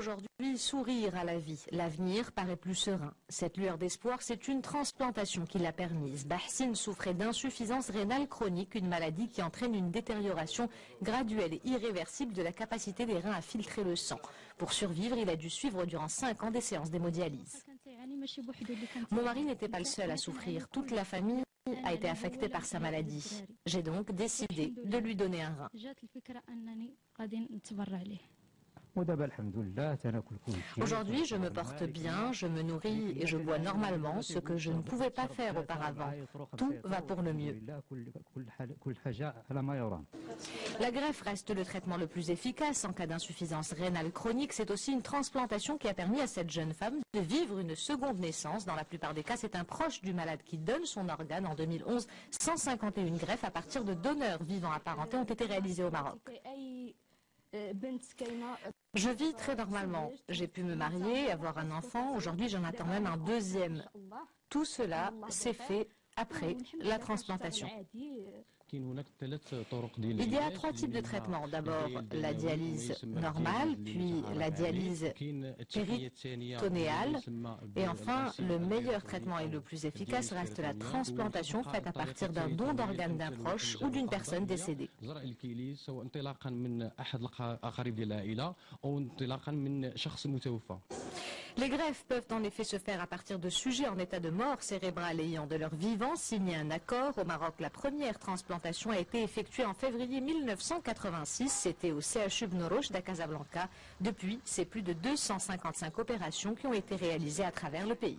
Aujourd'hui, sourire à la vie. L'avenir paraît plus serein. Cette lueur d'espoir, c'est une transplantation qui l'a permise. Bahsine souffrait d'insuffisance rénale chronique, une maladie qui entraîne une détérioration graduelle et irréversible de la capacité des reins à filtrer le sang. Pour survivre, il a dû suivre durant 5 ans des séances d'hémodialyse. Mon mari n'était pas le seul à souffrir. Toute la famille a été affectée par sa maladie. J'ai donc décidé de lui donner un rein. Aujourd'hui, je me porte bien, je me nourris et je bois normalement, ce que je ne pouvais pas faire auparavant. Tout va pour le mieux. La greffe reste le traitement le plus efficace en cas d'insuffisance rénale chronique. C'est aussi une transplantation qui a permis à cette jeune femme de vivre une seconde naissance. Dans la plupart des cas, c'est un proche du malade qui donne son organe. En 2011, 151 greffes à partir de donneurs vivants apparentés ont été réalisées au Maroc. Je vis très normalement. J'ai pu me marier, avoir un enfant. Aujourd'hui, j'en attends même un deuxième. Tout cela s'est fait après la transplantation. Il y a 3 types de traitements. D'abord, la dialyse normale, puis la dialyse péritonéale. Et enfin, le meilleur traitement et le plus efficace reste la transplantation faite à partir d'un don d'organes d'un proche ou d'une personne décédée. Les greffes peuvent en effet se faire à partir de sujets en état de mort cérébrale ayant de leur vivant signé un accord. Au Maroc, la première transplantation a été effectuée en février 1986. C'était au CHU Bnoroch d'à Casablanca. Depuis, c'est plus de 255 opérations qui ont été réalisées à travers le pays.